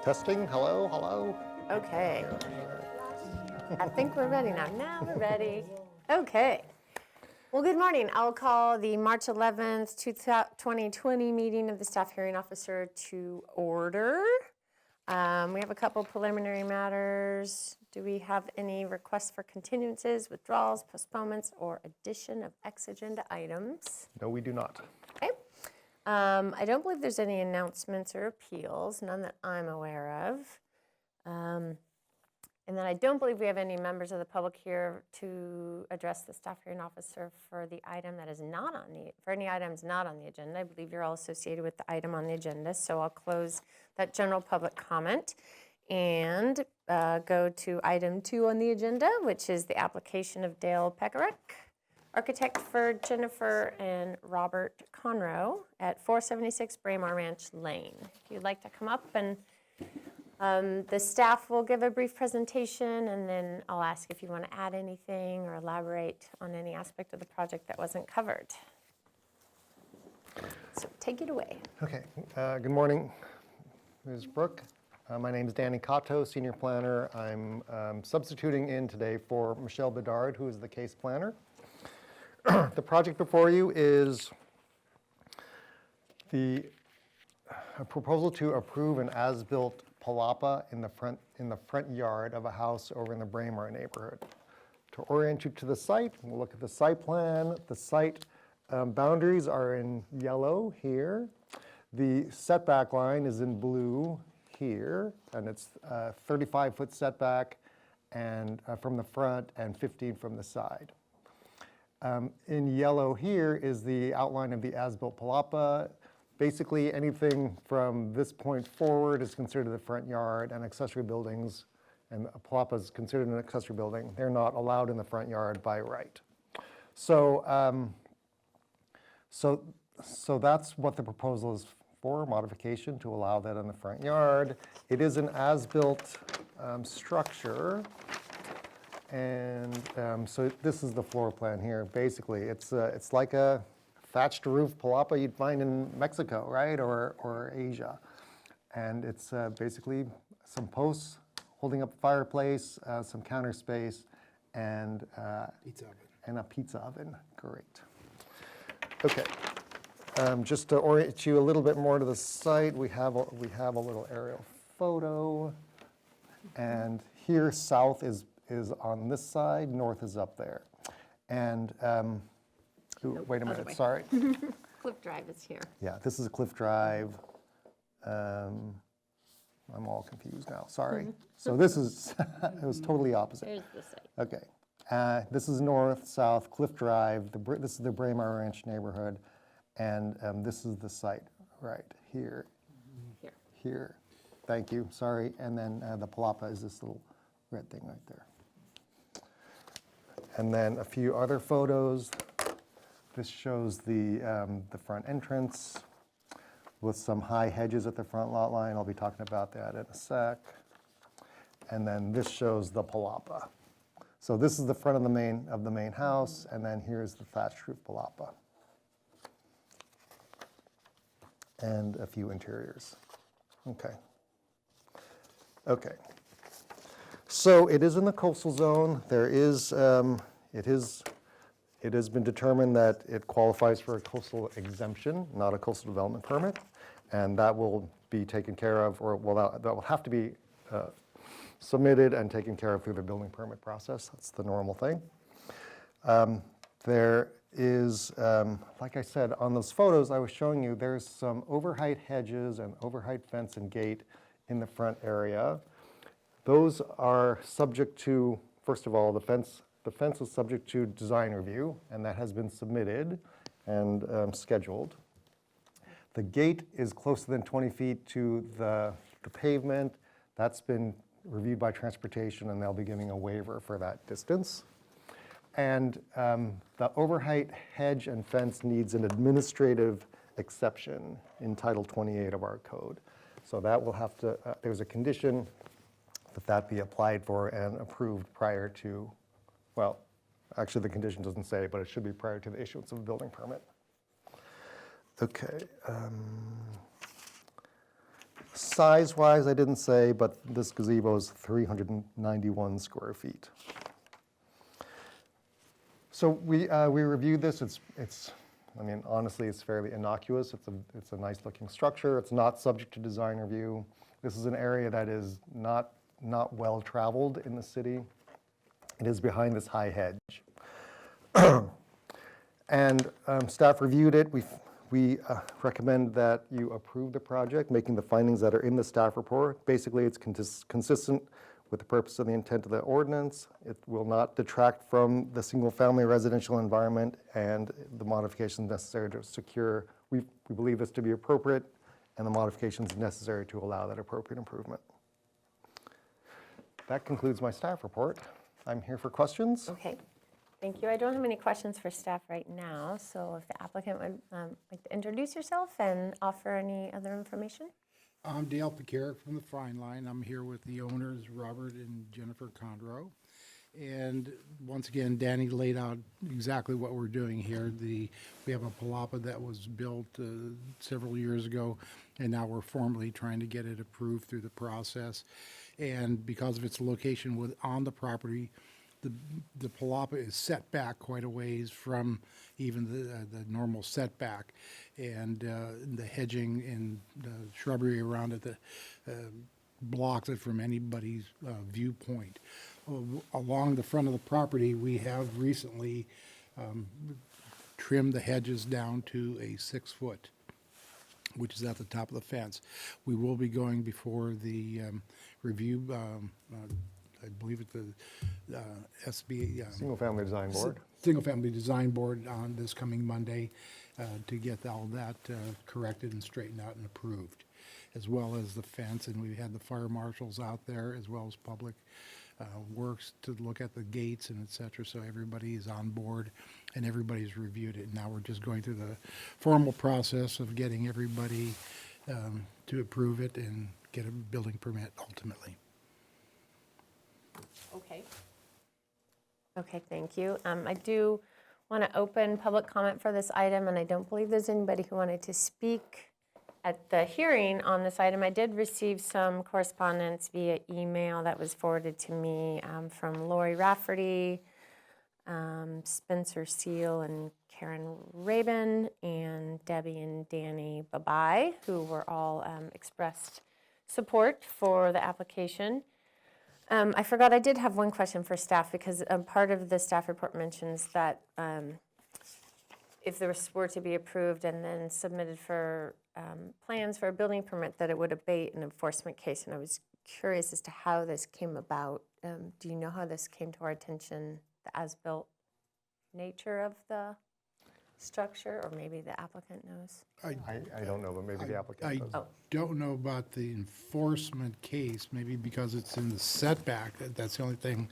Testing, hello, hello. Okay. I think we're ready now. Now we're ready. Okay. Well, good morning. I'll call the March 11th, 2020 meeting of the Staff Hearing Officer to order. We have a couple preliminary matters. Do we have any requests for continuances, withdrawals, postponements, or addition of ex-agenda items? No, we do not. Okay. I don't believe there's any announcements or appeals, none that I'm aware of. And then I don't believe we have any members of the public here to address the staff hearing officer for the item that is not on the, for any items not on the agenda. I believe you're all associated with the item on the agenda, so I'll close that general public comment and go to item 2 on the agenda, which is the application of Dale Pekarek, architect for Jennifer and Robert Conroe at 476 Braemar Ranch Lane. If you'd like to come up, and the staff will give a brief presentation, and then I'll ask if you want to add anything or elaborate on any aspect of the project that wasn't covered. So take it away. Okay, good morning, Ms. Brooke. My name is Danny Cotto, Senior Planner. I'm substituting in today for Michelle Bedard, who is the case planner. The project before you is a proposal to approve an as-built palapa in the front yard of a house over in the Braemar neighborhood. To orient you to the site, we'll look at the site plan. The site boundaries are in yellow here. The setback line is in blue here, and it's 35-foot setback and from the front and 15 from the side. In yellow here is the outline of the as-built palapa. Basically, anything from this point forward is considered the front yard, and accessory buildings, and a palapa is considered an accessory building. They're not allowed in the front yard by right. So, so that's what the proposal is for, modification to allow that in the front yard. It is an as-built structure. And so this is the floor plan here. Basically, it's like a thatched roof palapa you'd find in Mexico, right, or Asia. And it's basically some posts holding up a fireplace, some counter space, and Pizza oven. And a pizza oven. Great. Okay. Just to orient you a little bit more to the site, we have a little aerial photo, and here south is on this side, north is up there. And, wait a minute, sorry. Cliff Drive is here. Yeah, this is a Cliff Drive. I'm all confused now, sorry. So this is, it was totally opposite. There's the site. Okay, this is north, south, Cliff Drive. This is the Braemar Ranch neighborhood. And this is the site right here. Here. Thank you, sorry. And then the palapa is this little red thing right there. And then a few other photos. This shows the front entrance with some high hedges at the front lot line. I'll be talking about that in a sec. And then this shows the palapa. So this is the front of the main house, and then here's the thatched roof palapa. And a few interiors. Okay. Okay. So it is in the coastal zone. There is, it has been determined that it qualifies for a coastal exemption, not a coastal development permit, and that will be taken care of, or well, that will have to be submitted and taken care of through the building permit process. That's the normal thing. There is, like I said, on those photos I was showing you, there's some overheight hedges and overheight fence and gate in the front area. Those are subject to, first of all, the fence is subject to design review, and that has been submitted and scheduled. The gate is closer than 20 feet to the pavement. That's been reviewed by transportation, and they'll be giving a waiver for that distance. And the overheight hedge and fence needs an administrative exception in Title 28 of our code. So that will have to, there's a condition that be applied for and approved prior to, well, actually the condition doesn't say, but it should be prior to the issuance of a building permit. Okay. Size-wise, I didn't say, but this gazebo is 391 square feet. So we reviewed this. I mean, honestly, it's fairly innocuous. It's a nice-looking structure. It's not subject to design review. This is an area that is not well-traveled in the city. It is behind this high hedge. And staff reviewed it. We recommend that you approve the project, making the findings that are in the staff report. Basically, it's consistent with the purpose of the intent of the ordinance. It will not detract from the single-family residential environment and the modifications necessary to secure. We believe this to be appropriate, and the modifications necessary to allow that appropriate improvement. That concludes my staff report. I'm here for questions. Okay, thank you. I don't have any questions for staff right now, so if the applicant would like to introduce yourself and offer any other information. I'm Dale Pekarik from the Fine Line. I'm here with the owners, Robert and Jennifer Condro. And once again, Danny laid out exactly what we're doing here. We have a palapa that was built several years ago, and now we're formally trying to get it approved through the process. And because of its location on the property, the palapa is set back quite a ways from even the normal setback. And the hedging and the shrubbery around it blocks it from anybody's viewpoint. Along the front of the property, we have recently trimmed the hedges down to a 6-foot, which is at the top of the fence. We will be going before the review, I believe it's the SB. Single-family design board. Single-family design board on this coming Monday to get all that corrected and straightened out and approved, as well as the fence. And we had the fire marshals out there, as well as public works to look at the gates and et cetera. So everybody is on board and everybody's reviewed it. Now we're just going through the formal process of getting everybody to approve it and get a building permit ultimately. Okay. Okay, thank you. I do want to open public comment for this item, and I don't believe there's anybody who wanted to speak at the hearing on this item. I did receive some correspondence via email that was forwarded to me from Lori Rafferty, Spencer Seal, and Karen Rabin, and Debbie and Danny Babai, who were all expressed support for the application. I forgot, I did have one question for staff, because part of the staff report mentions that if there were to be approved and then submitted for plans for a building permit, that it would abate an enforcement case. And I was curious as to how this came about. Do you know how this came to our attention, the as-built nature of the structure, or maybe the applicant knows? I don't know, but maybe the I applicant does. don't know about the enforcement case, maybe because it's in the setback. That's the only thing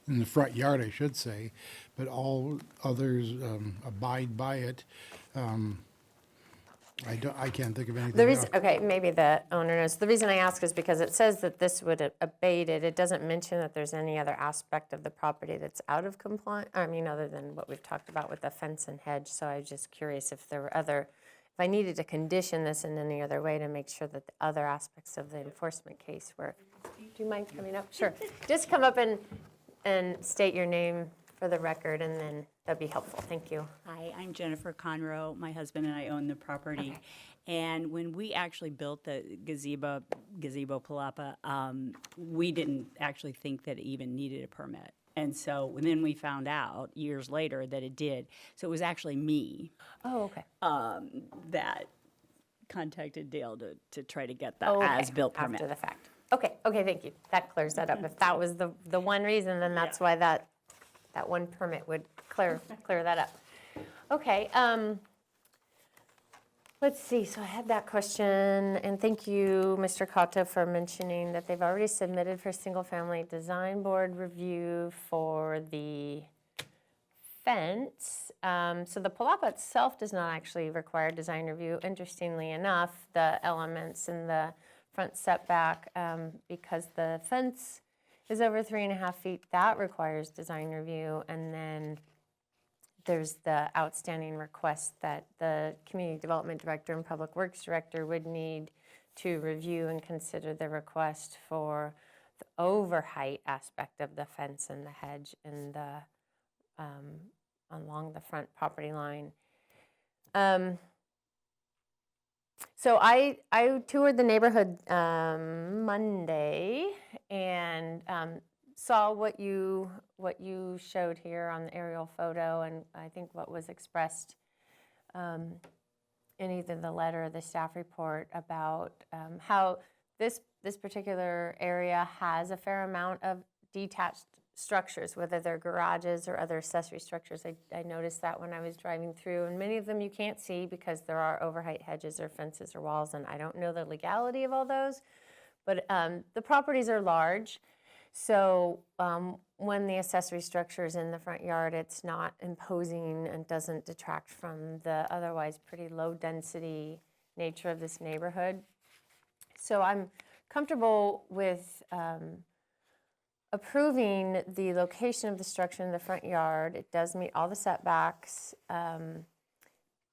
in the front yard, I should say. But all others abide by it. I can't think of anything The else. reason, okay, maybe the owner knows. The reason I ask is because it says that this would abate it. It doesn't mention that there's any other aspect of the property that's out of compliance, I mean, other than what we've talked about with the fence and hedge. So I was just curious if there were if I needed to condition this in any other way to make sure that the other aspects of the enforcement case were. Do you mind coming up? Sure. Just come up and state your name for the record, and then that'd be helpful. Thank you. Hi, I'm Jennifer Conroe. My husband and I own the property. Okay. And when we actually built the gazebo palapa, we didn't actually think that it even needed a permit. And so then we found out years later that it did. So it was actually me Oh, okay. that contacted Dale to try to get that Oh, okay. as-built permit. After the fact. Okay, thank you. That clears that up. If that was the one reason, then that's why that one permit would clear that up. Okay, let's see, so I had that question, and thank you, Mr. Cotto, for mentioning that they've already submitted for single-family design board review for the fence. So the palapa itself does not actually require design review. Interestingly enough, the elements in the front setback, because the fence is over 3.5 feet, that requires design review. And then there's the outstanding request that the Community Development Director and Public Works Director would need to review and consider the request for the overheight aspect of the fence and the hedge and the, along the front property line. So I toured the neighborhood Monday and saw what you showed here on the aerial photo, and I think what was expressed in either the letter or the staff report about how this particular area has a fair amount of detached structures, whether they're garages or other accessory structures. I noticed that when I was driving through, and many of them you can't see because there are overheight hedges or fences or walls, and I don't know the legality of all those, but the properties are large. So when the accessory structure is in the front yard, it's not imposing and doesn't detract from the otherwise pretty low density nature of this neighborhood. So I'm comfortable with approving the location of the structure in the front yard. It does meet all the setbacks.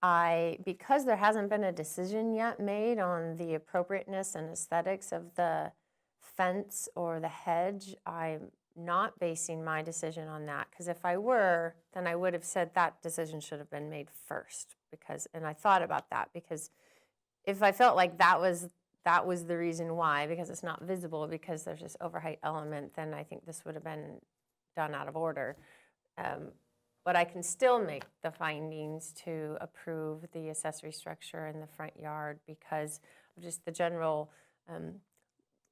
Because there hasn't been a decision yet made on the appropriateness and aesthetics of the fence or the hedge, I'm not basing my decision on that, because if I were, then I would have said that decision should have been made first, and I thought about that, because if I felt like that was the reason why, because it's not visible, because there's this overheight element, then I think this would have been done out of order. But I can still make the findings to approve the accessory structure in the front yard because of just the general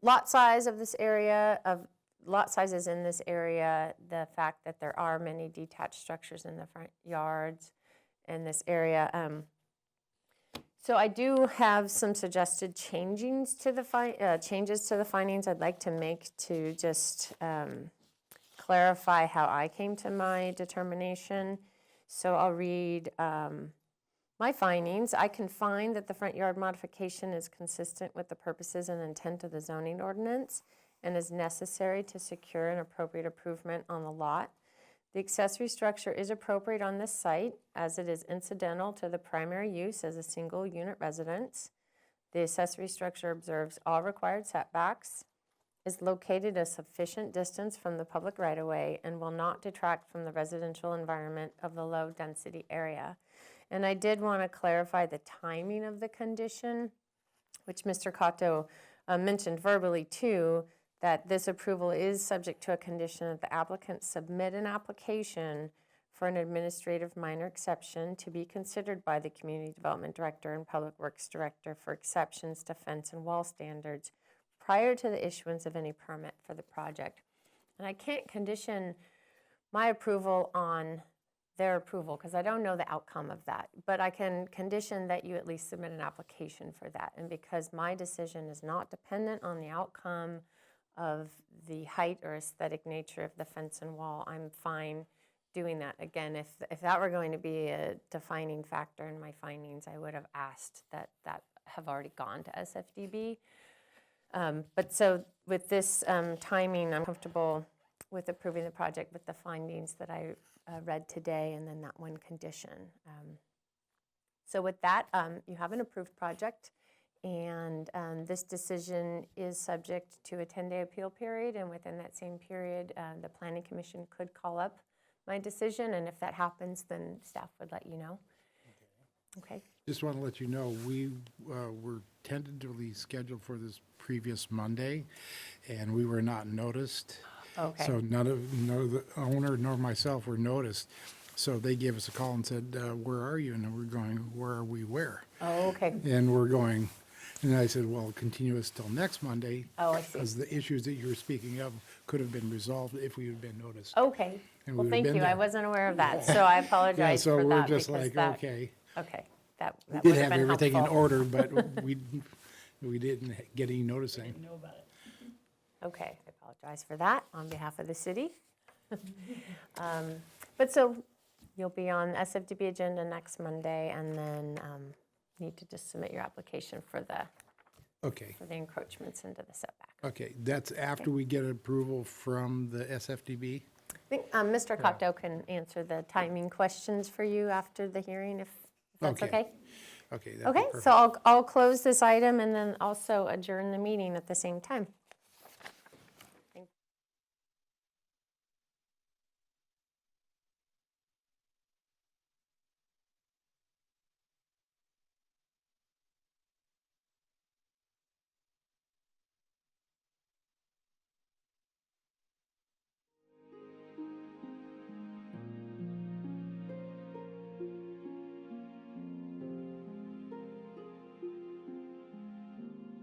lot size of this area, of lot sizes in this area, the fact that there are many detached structures in the front yards in this area. So I do have some suggested changes to the findings I'd like to make to just clarify how I came to my determination. So I'll read my findings. I can find that the front yard modification is consistent with the purposes and intent of the zoning ordinance and is necessary to secure an appropriate improvement on the lot. The accessory structure is appropriate on this site as it is incidental to the primary use as a single unit residence. The accessory structure observes all required setbacks, is located a sufficient distance from the public right-of-way, and will not detract from the residential environment of the low-density area. And I did want to clarify the timing of the condition, which Mr. Cotto mentioned verbally too, that this approval is subject to a condition that the applicant submit an application for an administrative minor exception to be considered by the Community Development Director and Public Works Director for exceptions to fence and wall standards prior to the issuance of any permit for the project. And I can't condition my approval on their approval because I don't know the outcome of that, but I can condition that you at least submit an application for that. And because my decision is not dependent on the outcome of the height or aesthetic nature of the fence and wall, I'm fine doing that. Again, if that were going to be a defining factor in my findings, I would have asked that have already gone to SFDB. But so with this timing, I'm comfortable with approving the project with the findings that I read today and then that one condition. So with that, you have an approved project. And this decision is subject to a 10-day appeal period, and within that same period, the Planning Commission could call up my decision, and if that happens, then staff would let you know. Okay. Just want to let you know, we were tentatively scheduled for this previous Monday, and we were not noticed. Okay. So none of the owner nor myself were noticed. So they gave us a call and said, where are you? And we're going, where are we where? Oh, okay. And we're going, and I said, well, continue us till next Monday. Oh, I see. Because the issues that you were speaking of could have been resolved if we had been noticed. Okay. And Well, we would've thank been you. I there. wasn't aware of that, so I Yeah, apologize so for we're that. just because like, that- okay. Okay. That We would did have have been everything in helpful. order, but we didn't get any noticing. Know about it. Okay, I apologize for that on behalf of the city. But so you'll be on the SFDB agenda next Monday, and then need to just submit your application for the Okay, encroachments into the setback. okay, that's after we get approval from the SFDB? I think Mr. Cotto can answer the timing questions for you after the hearing, if that's Okay. okay? Okay. that'd be Okay, perfect. so I'll close this item and then also adjourn the meeting at the same time.